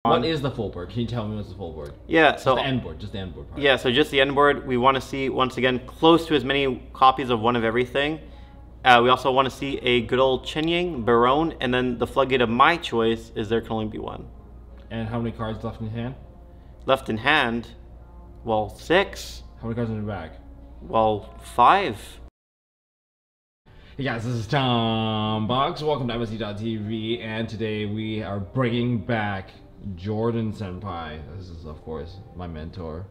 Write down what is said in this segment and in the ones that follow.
What is the full board? Can you tell me what's the full board? Yeah, so just the end board part. Yeah, so just the end board. We want to see, once again, close to as many copies of one of everything. We also want to see a good old Chenying, Baron, and then the floodgate of my choice is there can only be one. And how many cards left in hand? Left in hand? Well, 6. How many cards in the bag? Well, 5. Hey guys, this is Tombox. Welcome to MST.TV, and today we are bringing back Jordan Senpai. This is, of course, my mentor.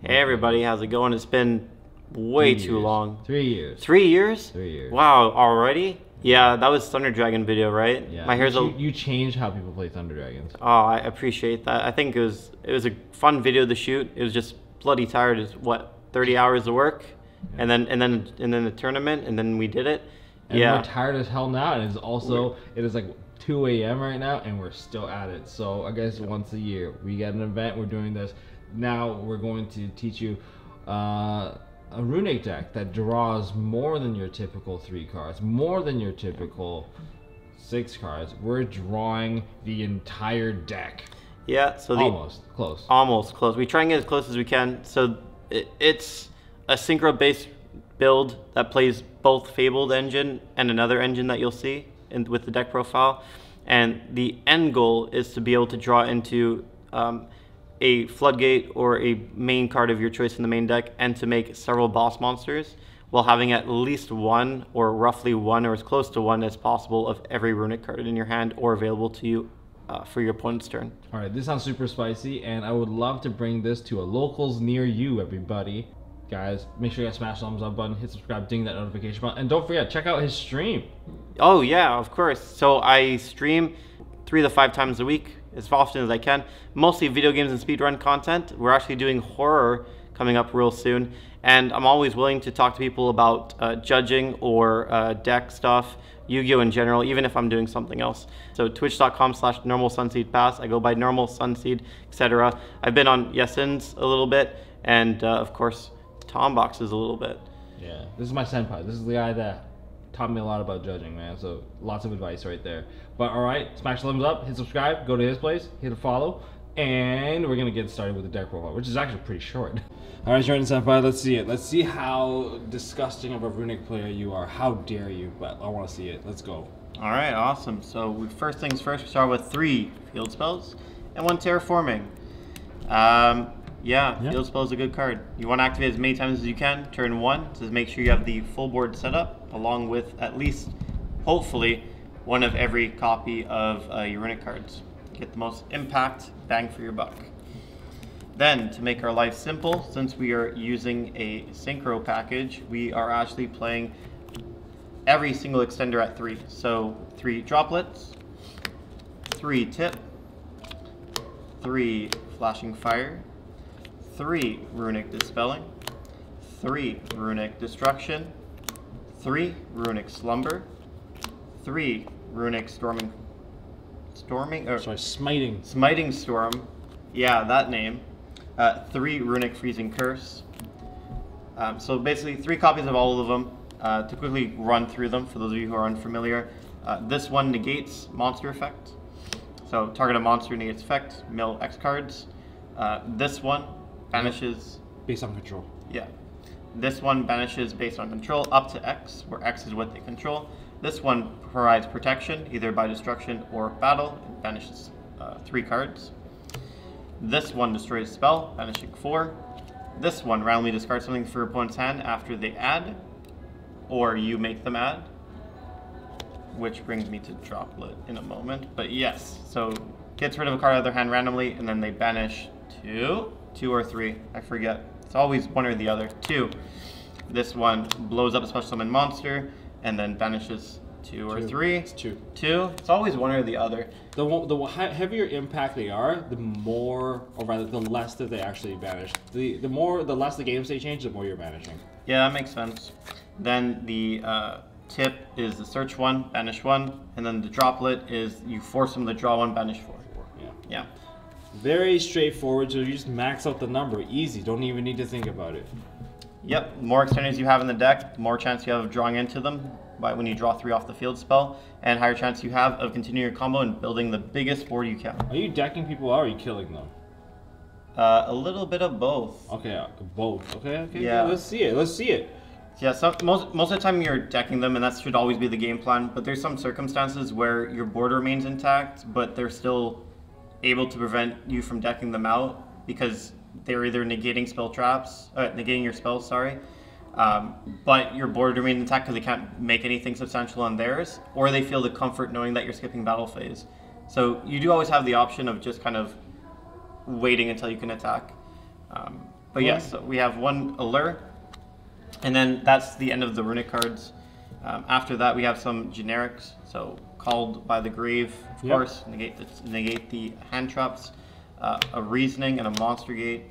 Hey everybody, how's it going? It's been way too long. 3 years. 3 years? 3 years. Wow, already? Yeah, that was Thunder Dragon video, right? Yeah. My hair's you changed how people play Thunder Dragons. Oh, I appreciate that. I think it was a fun video to shoot. It was just bloody tired. It's what, 30 hours of work, yeah. and then the tournament, and then we did it. And yeah. we're tired as hell now, and it is like 2 a.m. right now, and we're still at it. So I guess once a year we get an event. We're doing this. Now we're going to teach you a RUNICK deck that draws more than your typical 3 cards, more than your typical 6 cards. We're drawing the entire deck. Yeah, so almost close. Almost close. We try and get as close as we can. So it's a synchro-based build that plays both Fabled engine and another engine that you'll see with the deck profile. And the end goal is to be able to draw into a floodgate or a main card of your choice in the main deck, and to make several boss monsters while having at least one, or roughly one, or as close to one as possible, of every RUNICK card in your hand or available to you for your opponent's turn. All right, this sounds super spicy, and I would love to bring this to a locals near you, everybody. Guys, make sure you guys smash the thumbs up button, hit subscribe, ding that notification button, and don't forget, check out his stream. Oh yeah, of course. So I stream 3 to 5 times a week, as often as I can. Mostly video games and speedrun content. We're actually doing horror coming up real soon, and I'm always willing to talk to people about judging or deck stuff, Yu-Gi-Oh in general, even if I'm doing something else. So twitch.com/normalsunseedpass. I go by normal sunseed, etc. I've been on Yesins a little bit, and of course Tombox is a little bit. Yeah, this is my senpai. This is the guy that taught me a lot about judging, man. So lots of advice right there. But all right, smash the thumbs up, hit subscribe, go to his place, hit a follow, and we're gonna get started with the deck profile, which is actually pretty short. All right, Jordan Senpai, let's see it. Let's see how disgusting of a RUNICK player you are. How dare you? But I want to see it. Let's go. All right, awesome. So first things first, we start with 3 field spells and 1 terraforming. Yeah, field spell is a good card. You want to activate as many times as you can. Turn 1 to make sure you have the full board set up, along with at least, hopefully, one of every copy of your RUNICK cards. Get the most impact, bang for your buck. Then, to make our life simple, since we are using a synchro package, we are actually playing every single extender at 3. So 3 droplets, 3 tip, 3 flashing fire, 3 RUNICK dispelling, 3 RUNICK destruction, 3 RUNICK slumber, 3 RUNICK smiting storm, yeah, that name, 3 RUNICK freezing curse. So basically 3 copies of all of them. To quickly run through them for those of you who are unfamiliar, this one negates monster effect. So target a monster negates effect, mill X cards. This one banishes based on control. Yeah. This one banishes based on control up to X, where X is what they control. This one provides protection either by destruction or battle. It banishes 3 cards. This one destroys spell, banishing 4. This one randomly discards something for your opponent's hand after they add, or you make them add. Which brings me to droplet in a moment. But yes, so gets rid of a card out of their hand randomly, and then they banish 2 or 3, I forget. It's always one or the other. 2. This one blows up a special summon monster, and then banishes 2 or 3. It's 2. 2. It's always one or the other. The heavier impact they are, the more, or rather, the less that they actually banish. The less the game state change, the more you're banishing. Yeah, that makes sense. Then the tip is the search 1, banish 1, and then the droplet is you force them to draw 1, banish 4. Yeah. Very straightforward, so you just max out the number. Easy, don't even need to think about it. Yep, the more extenders you have in the deck, the more chance you have of drawing into them. by when you draw 3 off the field spell, and higher chance you have of continuing your combo and building the biggest board you can. Are you decking people out or are you killing them? A little bit of both. Okay, both. Okay, Yeah. Let's see it. Yeah, most of the time you're decking them, and that should always be the game plan. But there's some circumstances where your board remains intact, but they're still able to prevent you from decking them out because they're either negating negating your spells, sorry. But your board remains intact because they can't make anything substantial on theirs, or they feel the comfort knowing that you're skipping battle phase. So you do always have the option of just kind of waiting until you can attack. But yes, so we have one Allure, and then that's the end of the runic cards. After that, we have some generics. So Called by the Grave, of course, negate the hand traps, a Reasoning, and a Monster Gate.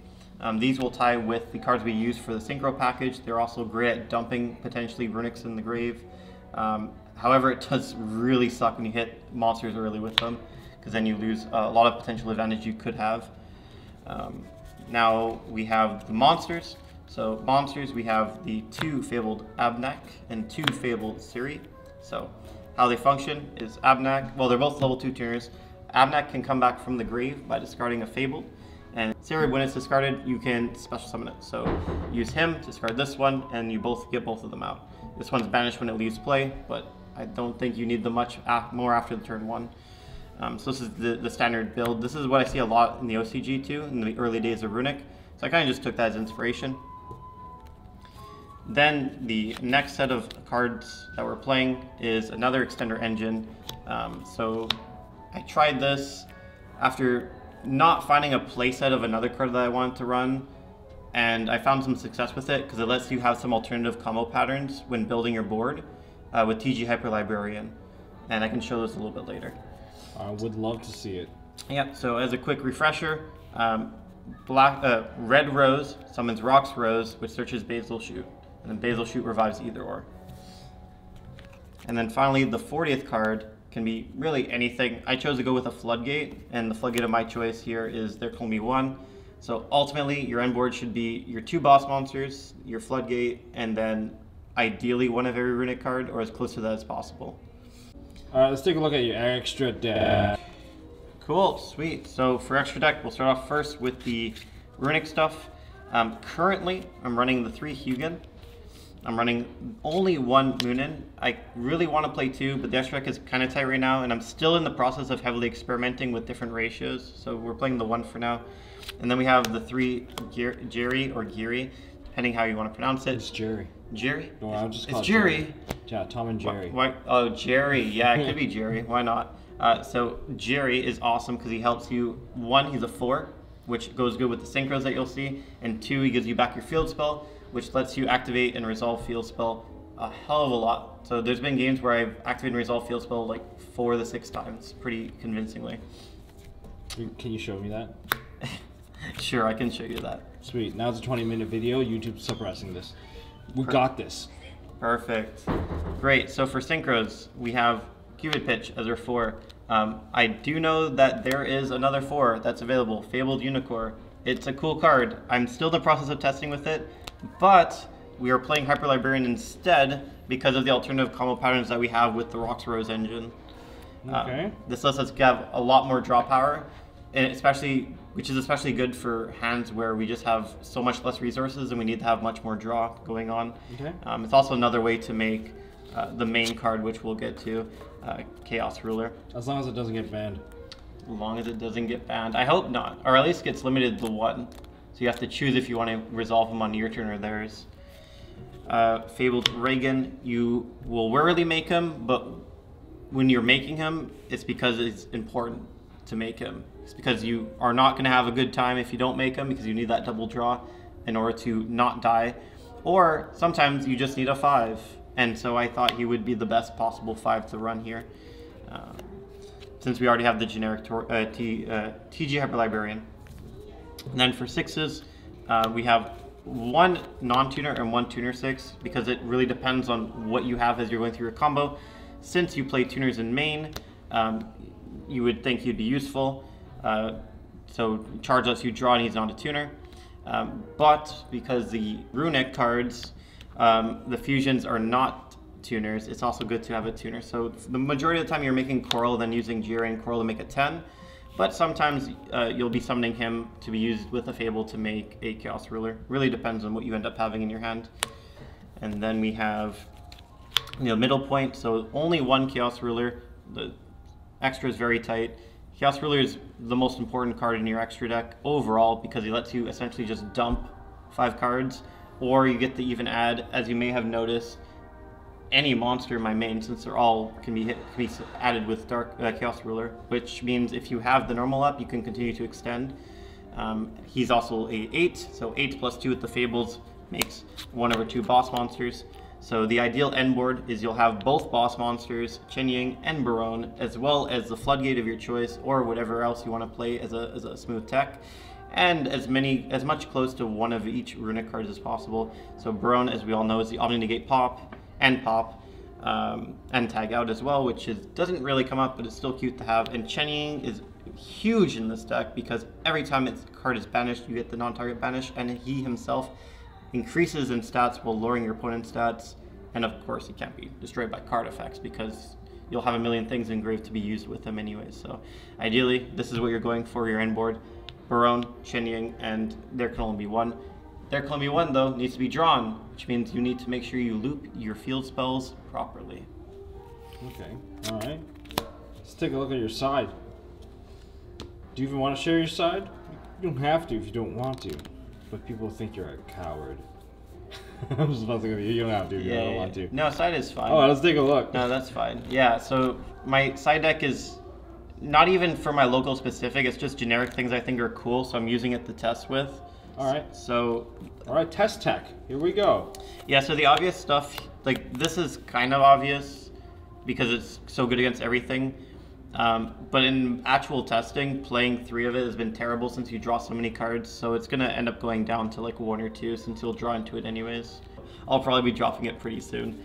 These will tie with the cards we use for the Synchro package. They're also great at dumping potentially runics in the grave. However, it does really suck when you hit monsters early with them, because then you lose a lot of potential advantage you could have. Now we have the monsters. So monsters, we have the 2 Fabled Abnak and 2 Fabled Siri. So how they function is Abnak, well, they're both level 2 tuners. Abnak can come back from the grave by discarding a Fabled, and Siri, when it's discarded, you can special summon it. So use him, discard this one, and you get both of them out. This one's banished when it leaves play, but I don't think you need them much more after the turn 1. So this is the standard build. This is what I see a lot in the OCG too, in the early days of Runic. So I kind of just took that as inspiration. Then the next set of cards that we're playing is another extender engine. So I tried this after not finding a playset of another card that I wanted to run, and I found some success with it because it lets you have some alternative combo patterns when building your board with TG Hyper Librarian, and I can show this a little bit later. I would love to see it. Yeah, so as a quick refresher, Red Rose summons Rock's Rose, which searches Basil Shoot, and then Basil Shoot revives either or. And then finally, the 40th card can be really anything. I chose to go with a Floodgate, and the Floodgate of my choice here is There Can Be One. So ultimately, your end board should be your 2 boss monsters, your Floodgate, and then ideally one of every runic card, or as close to that as possible. Alright, let's take a look at your extra deck. Cool, sweet. So for extra deck, we'll start off first with the runic stuff. Currently, I'm running the 3 Hugin. I'm running only 1 Moonin. I really want to play 2, but the extra deck is kind of tight right now, and I'm still in the process of heavily experimenting with different ratios. So we're playing the 1 for now. And then we have the 3 Jerry or Geary, depending how you want to pronounce it. It's Jerry. Jerry? No, I'll just call it's it Jerry. Yeah, Tom and Jerry. Why? Oh, Jerry. Yeah, it could be Jerry. Why not? So Jerry is awesome because he helps you. 1, he's a 4, which goes good with the synchros that you'll see. And 2, he gives you back your field spell, which lets you activate and resolve field spell a hell of a lot. So there's been games where I've activated and resolved field spell like 4 to 6 times, pretty convincingly. Can you show me that? Sure, I can show you that. Sweet. Now it's a 20-minute video. YouTube's suppressing this. We got this. Perfect. Great. So for synchros, we have Cupid Pitch as our 4. I do know that there is another 4 that's available, Fabled Unicorn. It's a cool card. I'm still in the process of testing with it, but we are playing Hyper Librarian instead because of the alternative combo patterns that we have with the Rock's Rose engine. Okay. This lets us have a lot more draw power, and which is especially good for hands where we just have so much less resources and we need to have much more draw going on. Okay. It's also another way to make the main card, which we'll get to, Chaos Ruler. As long as it doesn't get banned. As long as it doesn't get banned. I hope not, or at least gets limited to 1. So you have to choose if you want to resolve them on your turn or theirs. Fabled Reagan, you will rarely make him, but when you're making him, it's because it's important to make him. It's because you are not going to have a good time if you don't make him, because you need that double draw in order to not die. Or sometimes you just need a 5, and so I thought he would be the best possible 5 to run here, since we already have the generic TG Hyper Librarian. And then for 6s, we have 1 non-tuner and 1 tuner 6, because it really depends on what you have as you're going through your combo. Since you play tuners in main, you would think he'd be useful. So charge lets you draw and he's not a tuner. But because the runic cards, the fusions are not tuners, it's also good to have a tuner. So the majority of the time you're making Coral, then using Jiren Coral to make a 10. But sometimes you'll be summoning him to be used with a Fable to make a Chaos Ruler. Really depends on what you end up having in your hand. And then we have middle point, so only one Chaos Ruler. The extra is very tight. Chaos Ruler is the most important card in your extra deck overall because he lets you essentially just dump 5 cards, or you get to even add, as you may have noticed, any monster in my main, since they're all can be added with Chaos Ruler, which means if you have the normal up, you can continue to extend. He's also a 8, so 8 plus 2 with the Fables makes 1/2 boss monsters. So the ideal end board is you'll have both boss monsters, Chen Ying and Barone, as well as the Floodgate of your choice, or whatever else you want to play as a smooth tech, and as much close to one of each runic cards as possible. So Barone, as we all know, is the Omni Negate pop, and tag out as well, which doesn't really come up, but it's still cute to have. And Chen Ying is huge in this deck because every time its card is banished, you get the non-target banish, and he himself increases in stats while lowering your opponent's stats. And of course, he can't be destroyed by card effects because you'll have a million things engraved to be used with him anyways. So ideally, this is what you're going for your end board: Barone, Chen Ying, and there can only be one. There can only be one, though, needs to be drawn, which means you need to make sure you loop your field spells properly. Okay, all right. Let's take a look at your side. Do you even want to share your side? You don't have to if you don't want to, but people think you're a coward. I'm just messing with you. You don't have to if you don't want to. No, side is fine. Oh, let's take a look. No, that's fine. Yeah, so my side deck is not even for my local specific. It's just generic things I think are cool, so I'm using it to test with. All right. So. All right, test tech. Here we go. Yeah, so the obvious stuff, like this is kind of obvious because it's so good against everything. But in actual testing, playing 3 of it has been terrible since you draw so many cards. So it's going to end up going down to like 1 or 2 since you'll draw into it anyways. I'll probably be dropping it pretty soon.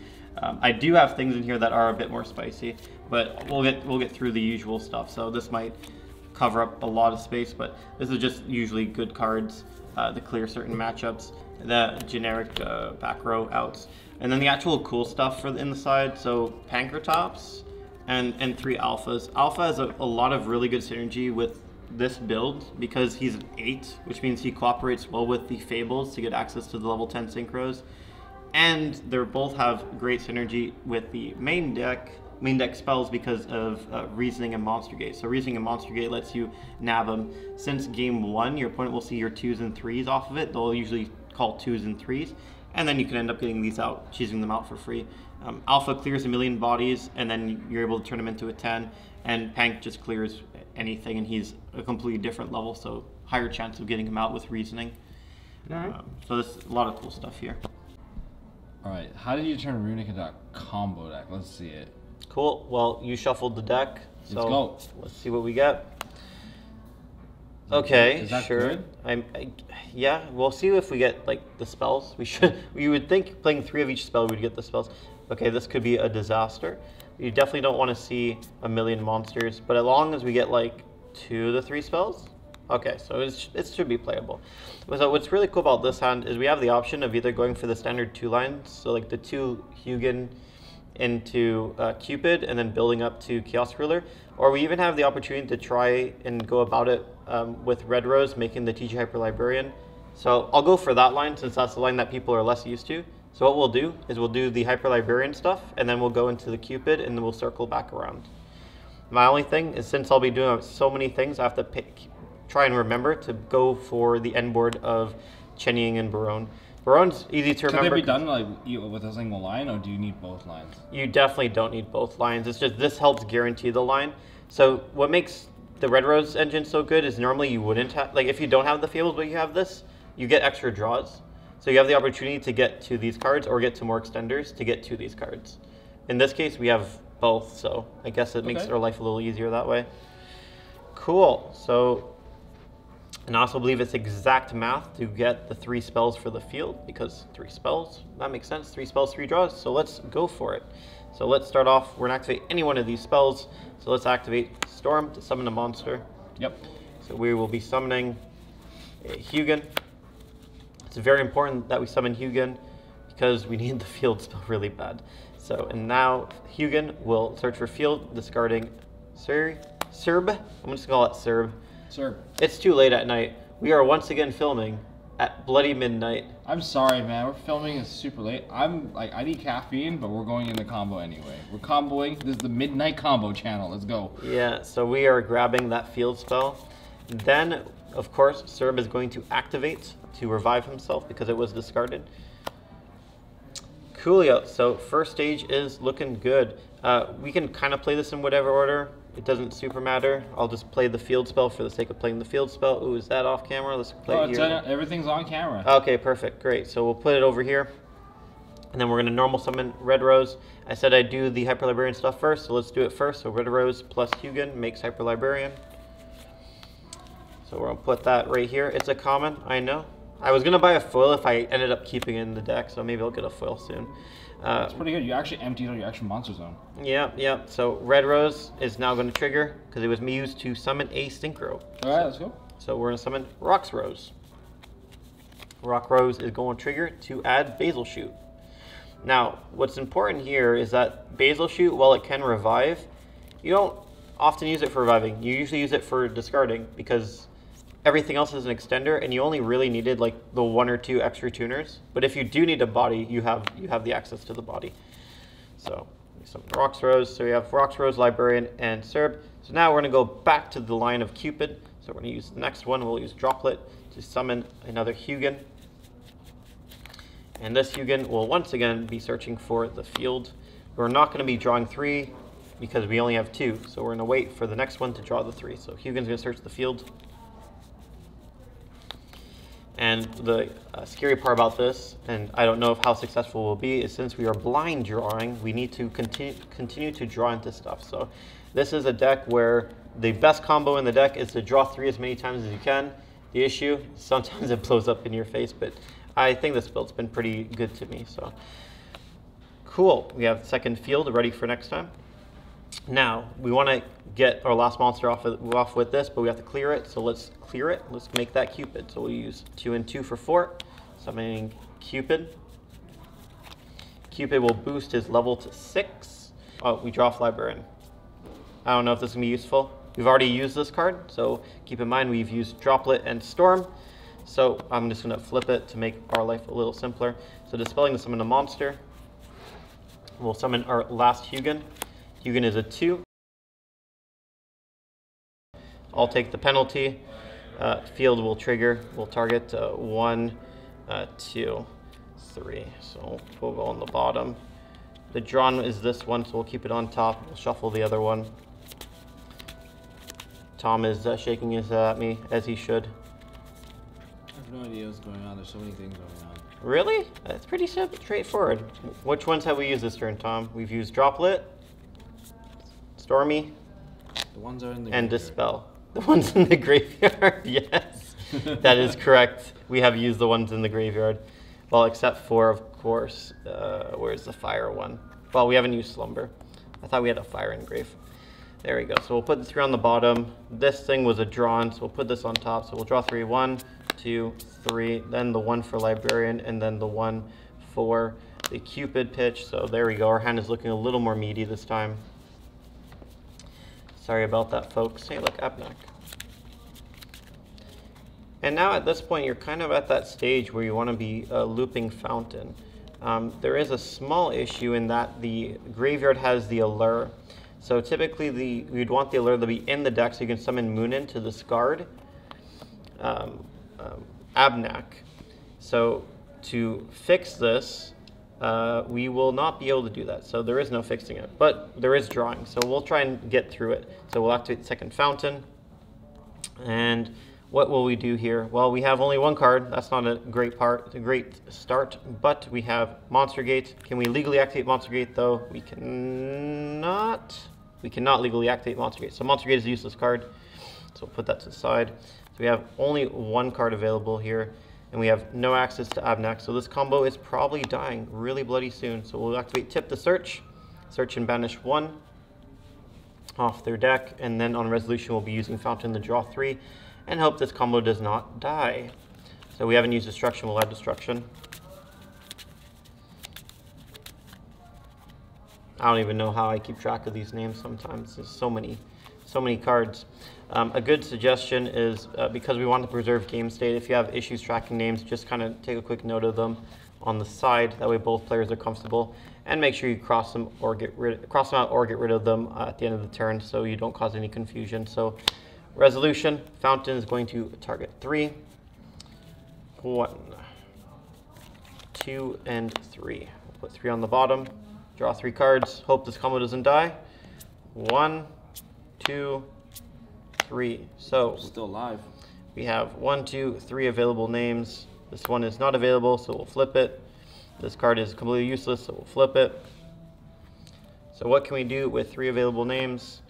I do have things in here that are a bit more spicy, but we'll get through the usual stuff. So this might cover up a lot of space, but this is just usually good cards to clear certain matchups. The generic back row outs, and then the actual cool stuff for in the side. So Pankratops and 3 alphas. Alpha has a lot of really good synergy with this build because he's an 8, which means he cooperates well with the Fables to get access to the level 10 synchros. And they both have great synergy with the main deck spells because of Reasoning and Monster Gate. So Reasoning and Monster Gate lets you nab them. Since game 1, your opponent will see your 2s and 3s off of it. They'll usually call 2s and 3s. And then you can end up getting these out, choosing them out for free. Alpha clears 1,000,000 bodies, and then you're able to turn him into a 10. And Pank just clears anything, and he's a completely different level, so higher chance of getting him out with Reasoning. All right. So there's a lot of cool stuff here. All right, how did you turn Runick into a combo deck? Let's see it. Cool. Well, you shuffled the deck, so let's go. Let's see what we get. Okay, is that sure. good? Yeah, we'll see if we get like the spells. You would think playing 3 of each spell we'd get the spells. Okay, this could be a disaster. You definitely don't want to see 1,000,000 monsters, but as long as we get like 2 of the 3 spells, okay, so it should be playable. So what's really cool about this hand is we have the option of either going for the standard 2 lines, so like the 2 Hugin into Cupid and then building up to Chaos Ruler, or we even have the opportunity to try and go about it with Red Rose, making the TG Hyper Librarian. So I'll go for that line since that's the line that people are less used to. So what we'll do is we'll do the Hyper Librarian stuff, and then we'll go into the Cupid, and then we'll circle back around. My only thing is since I'll be doing so many things, I have to try and remember to go for the end board of Chen Ying and Barone. Barone's easy to remember. Could they be done like with a single line, or do you need both lines? You definitely don't need both lines. It's just this helps guarantee the line. So what makes the Red Rose engine so good is normally you wouldn't have, like if you don't have the Fables but you have this, you get extra draws. So you have the opportunity to get to these cards or get to more extenders to get to these cards. In this case, we have both, so I guess it makes our life a little easier that way. Cool. So, and I also believe it's exact math to get the 3 spells for the field, because 3 spells, that makes sense. 3 spells, 3 draws, so let's go for it. So let's start off, we're gonna activate any one of these spells. So let's activate Storm to summon a monster. Yep. So we will be summoning a Hugin. It's very important that we summon Hugin because we need the field spell really bad. So, and now Hugin will search for field, discarding Serb. I'm just gonna call it Serb. Sir, It's too late at night. We are once again filming at bloody midnight. I'm sorry, man. We're filming. It's super late. I need caffeine, but we're going into combo anyway. We're comboing. This is the Midnight Combo channel. Let's go. Yeah, so we are grabbing that field spell. Then, of course, Serb is going to activate to revive himself because it was discarded. Coolio. So first stage is looking good. We can kind of play this in whatever order. It doesn't super matter. I'll just play the field spell for the sake of playing the field spell. Ooh, is that off camera? Let's play it here. Everything's on camera. Okay, perfect. Great. So we'll put it over here. And then we're going to normal summon Red Rose. I said I'd do the Hyper Librarian stuff first, so let's do it first. So Red Rose plus Hugin makes Hyper Librarian. So we're going to put that right here. It's a common, I know. I was going to buy a foil if I ended up keeping it in the deck, so maybe I'll get a foil soon. That's pretty good. You actually emptied out your extra monster zone. Yeah. So Red Rose is now going to trigger because it was used to summon a Synchro. All right, let's go. So we're going to summon Rox Rose. Rock Rose is going to trigger to add Basil Shoot. Now, what's important here is that Basil Shoot, while it can revive, you don't often use it for reviving. You usually use it for discarding because everything else is an extender, and you only really needed like the 1 or 2 extra tuners. But if you do need a body, you have the access to the body. So some Rox Rose. So we have Rox Rose, Librarian, and Serb. So now we're going to go back to the line of Cupid. So we're going to use the next one. We'll use Droplet to summon another Hugin. And this Hugin will once again be searching for the field. We're not going to be drawing 3 because we only have 2. So we're going to wait for the next one to draw the 3. So Hugin's going to search the field. And the scary part about this, and I don't know how successful we'll be, is since we are blind drawing, we need to continue to draw into stuff. So this is a deck where the best combo in the deck is to draw 3 as many times as you can. The issue, sometimes it blows up in your face, but I think this build's been pretty good to me. So cool. We have second field ready for next time. Now, we want to get our last monster off with this, but we have to clear it. So let's clear it. Let's make that Cupid. So we'll use 2 and 2 for 4. Summoning Cupid. Cupid will boost his level to 6. Oh, we draw Librarian. I don't know if this is going to be useful. We've already used this card, so keep in mind we've used Droplet and Storm. So I'm just going to flip it to make our life a little simpler. So dispelling to summon a monster. We'll summon our last Hugin. Hugin is a 2. I'll take the penalty. Field will trigger. We'll target 1, 2, 3. So we'll go on the bottom. The drawn is this one, so we'll keep it on top. We'll shuffle the other one. Tom is shaking his head at me, as he should. I have no idea what's going on. There's so many things going on. Really? That's pretty straightforward. Which ones have we used this turn, Tom? We've used Droplet, Stormy, The ones are in the and graveyard. Dispel. The ones in the graveyard, yes. That is correct. We have used the ones in the graveyard. Well, except for, of course, where's the fire one? Well, we haven't used Slumber. I thought we had a fire engrave. There we go. So we'll put the 3 on the bottom. This thing was a drawn, so we'll put this on top. So we'll draw 3, 1, 2, 3, then the 1 for Librarian, and then the 1 for the Cupid pitch. So there we go. Our hand is looking a little more meaty this time. Sorry about that, folks. Hey, look, Abnak. And now at this point, you're kind of at that stage where you want to be looping Fountain. There is a small issue in that the graveyard has the Allure. So typically, we'd want the Allure to be in the deck so you can summon Moonin to discard Abnak. So to fix this, we will not be able to do that. So there is no fixing it, but there is drawing. So we'll try and get through it. So we'll activate the second Fountain. And what will we do here? Well, we have only 1 card. That's not a great start, but we have Monster Gate. Can we legally activate Monster Gate though? We cannot. We cannot legally activate Monster Gate. So Monster Gate is a useless card. So we'll put that to the side. So we have only 1 card available here, and we have no access to Abnak. So this combo is probably dying really bloody soon. So we'll activate Tip the Search. Search and banish 1 off their deck, and then on resolution we'll be using Fountain to draw 3 and hope this combo does not die. So we haven't used Destruction, we'll add Destruction. I don't even know how I keep track of these names sometimes. There's so many cards. A good suggestion is, because we want to preserve game state, if you have issues tracking names, just kind of take a quick note of them on the side. That way both players are comfortable. And make sure you cross them out or get rid of them at the end of the turn so you don't cause any confusion. So resolution, fountain is going to target 3. 1, 2, and 3. We'll put 3 on the bottom. Draw 3 cards. Hope this combo doesn't die. 1, 2, 3. So still alive. we have 1, 2, 3 available names. This one is not available, so we'll flip it. This card is completely useless, so we'll flip it. So what can we do with 3 available names?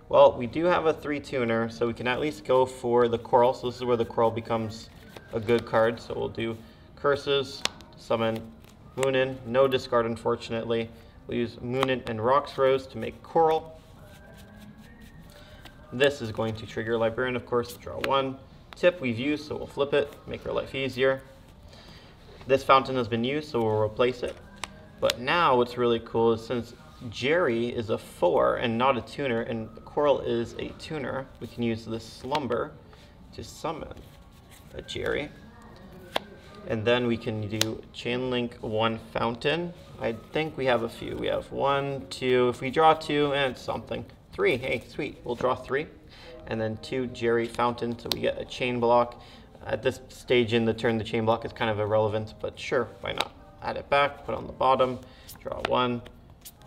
Well, we do have a 3 tuner, so we can at least go for the coral. So this is where the coral becomes a good card. So we'll do curses, summon Moonin. No discard, unfortunately. We'll use Moonin and Rock's Rose to make coral. This is going to trigger Librarian, of course, to draw 1. Tip we've used, so we'll flip it, make our life easier. This fountain has been used, so we'll replace it. But now what's really cool is since Jerry is a 4 and not a tuner, and Coral is a tuner, we can use this Slumber to summon a Jerry. And then we can do Chain Link 1 Fountain. I think we have a few. We have 1, 2. If we draw 2, and it's something. 3, hey, sweet. We'll draw 3. And then 2 Jerry Fountain, so we get a chain block. At this stage in the turn, the chain block is kind of irrelevant, but sure, why not? Add it back, put it on the bottom, draw 1,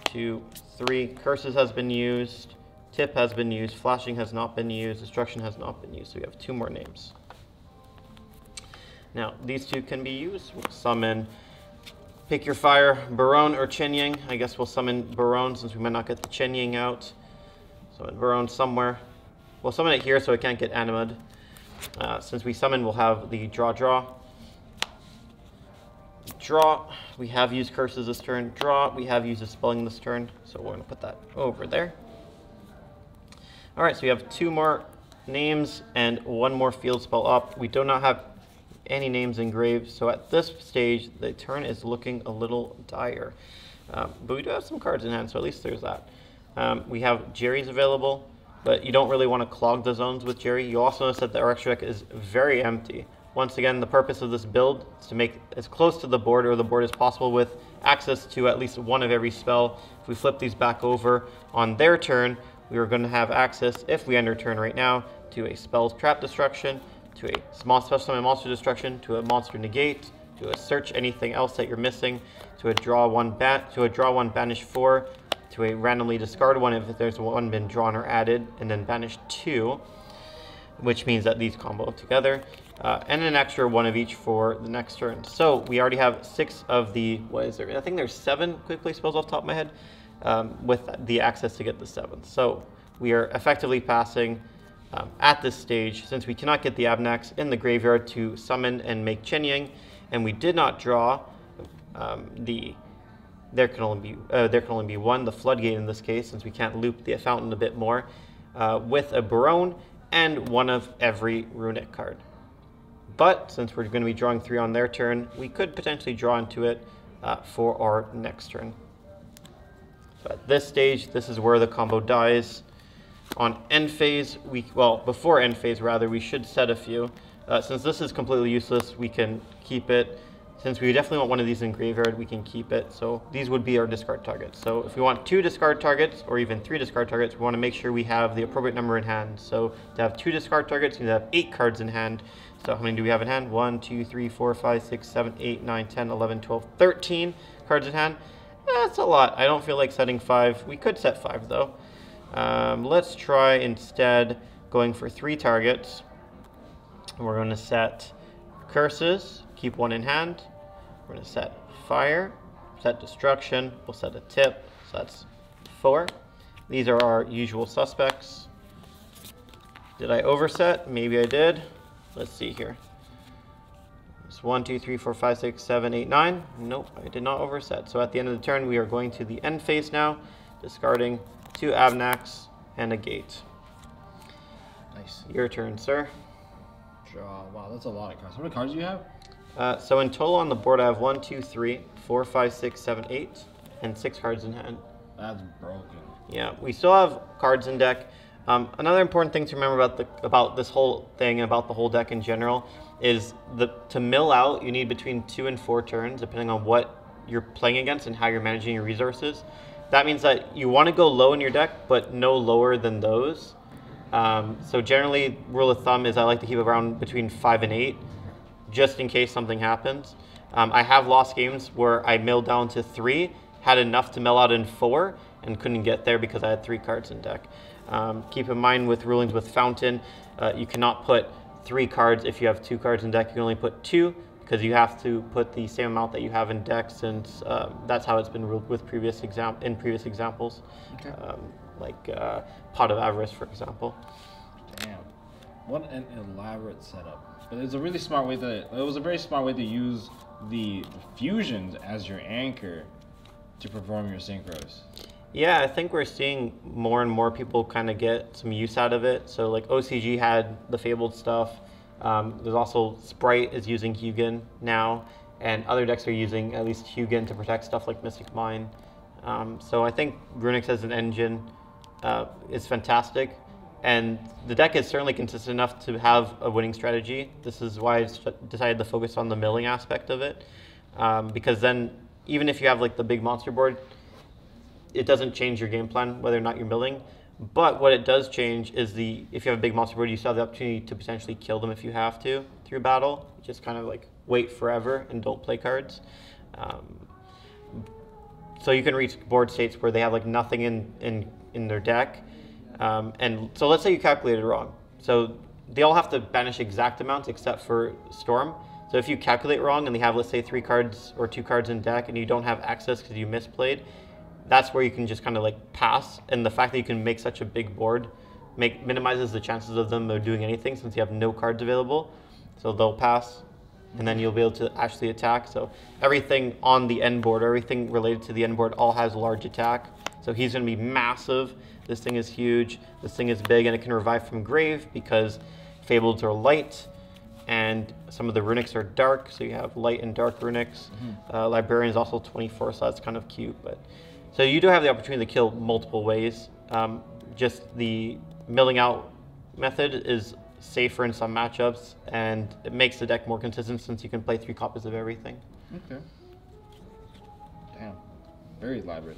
2, 3. Curses has been used, Tip has been used, Flashing has not been used, Destruction has not been used, so we have 2 more names. Now, these 2 can be used. We'll summon, pick your fire, Barone or Chen-Ying. I guess we'll summon Barone since we might not get the Chen-Ying out. Summon Barone somewhere. We'll summon it here so it can't get animated. Since we summon, we'll have the draw. Draw, we have used curses this turn. Draw, we have used a spelling this turn. So we're going to put that over there. All right, so we have 2 more names and 1 more field spell up. We do not have any names engraved. So at this stage, the turn is looking a little dire. But we do have some cards in hand, so at least there's that. We have Jerry's available, but you don't really want to clog the zones with Jerry. You also notice that the extra deck is very empty. Once again, the purpose of this build is to make as close to the board as possible with access to at least 1 of every spell. If we flip these back over on their turn, we are going to have access, if we end our turn right now, to a Spell's Trap Destruction, to a Small Special Summon Monster Destruction, to a Monster Negate, to a Search Anything Else that you're missing, to a Draw 1 Banish 4, to a randomly discard 1 if there's 1 been drawn or added, and then banish 2, which means that these combo together, and an extra 1 of each for the next turn. So we already have 6 of the, what is there? I think there's 7 quick play spells off the top of my head, with the access to get the 7th. So we are effectively passing at this stage, since we cannot get the Abnax in the graveyard to summon and make Chen-Ying, and we did not draw there can only be 1, the Floodgate in this case, since we can't loop the fountain a bit more, with a Barone and 1 of every Runick card. But since we're going to be drawing 3 on their turn, we could potentially draw into it for our next turn. So at this stage, this is where the combo dies. On end phase, before end phase rather, we should set a few. Since this is completely useless, we can keep it. Since we definitely want 1 of these in graveyard, we can keep it. So these would be our discard targets. So if we want 2 discard targets, or even 3 discard targets, we want to make sure we have the appropriate number in hand. So to have 2 discard targets, you need to have 8 cards in hand. So how many do we have in hand? 1, 2, 3, 4, 5, 6, 7, 8, 9, 10, 11, 12, 13 cards in hand. That's a lot. I don't feel like setting 5. We could set 5 though. Let's try instead going for 3 targets. We're going to set curses, keep 1 in hand. We're going to set fire, set destruction, we'll set a tip, so that's 4. These are our usual suspects. Did I overset? Maybe I did. Let's see here. It's 1, 2, 3, 4, 5, 6, 7, 8, 9. Nope, I did not overset. So at the end of the turn, we are going to the end phase now, discarding 2 Abnax and a Gate. Nice. Your turn, sir. Draw. Wow, that's a lot of cards. How many cards do you have? So in total on the board, I have 1, 2, 3, 4, 5, 6, 7, 8, and 6 cards in hand. That's broken. Yeah, we still have cards in deck. Another important thing to remember about this whole thing, about the whole deck in general, is to mill out, you need between 2 and 4 turns, depending on what you're playing against and how you're managing your resources. That means that you want to go low in your deck, but no lower than those. So generally, rule of thumb is I like to keep around between 5 and 8, just in case something happens. I have lost games where I milled down to 3, had enough to mill out in 4, and couldn't get there because I had 3 cards in deck. Keep in mind with rulings with Fountain, you cannot put 3 cards if you have 2 cards in deck. You can only put 2 because you have to put the same amount that you have in deck, since that's how it's been ruled with previous examples. Okay. Like Pot of Avarice, for example. Damn, what an elaborate setup! But it's a really smart way it was a very smart way to use the fusions as your anchor to perform your synchros. Yeah, I think we're seeing more and more people kind of get some use out of it. So like OCG had the Fabled stuff. There's also Sprite is using Hugin now, and other decks are using at least Hugin to protect stuff like Mystic Mine. So I think RUNICK as an engine is fantastic, and the deck is certainly consistent enough to have a winning strategy. This is why I decided to focus on the milling aspect of it, because then even if you have like the big monster board, it doesn't change your game plan whether or not you're milling. But what it does change is if you have a big monster board, you still have the opportunity to potentially kill them if you have to through battle. Just kind of like wait forever and don't play cards. So you can reach board states where they have like nothing in their deck. And so let's say you calculated wrong. So they all have to banish exact amounts except for Storm. So if you calculate wrong and they have, let's say, 3 cards or 2 cards in deck and you don't have access because you misplayed, that's where you can just kind of like pass. And the fact that you can make such a big board minimizes the chances of them doing anything, since you have no cards available. So they'll pass, and then you'll be able to actually attack. So everything on the end board, everything related to the end board, all has large attack. So he's going to be massive. This thing is huge. This thing is big, and it can revive from grave because Fableds are light, and some of the Runicks are dark. So you have light and dark Runicks. Librarian is also 24, so that's kind of cute. But so you do have the opportunity to kill multiple ways. Just the milling out method is safer in some matchups, and it makes the deck more consistent since you can play 3 copies of everything. Okay. Damn. Very elaborate.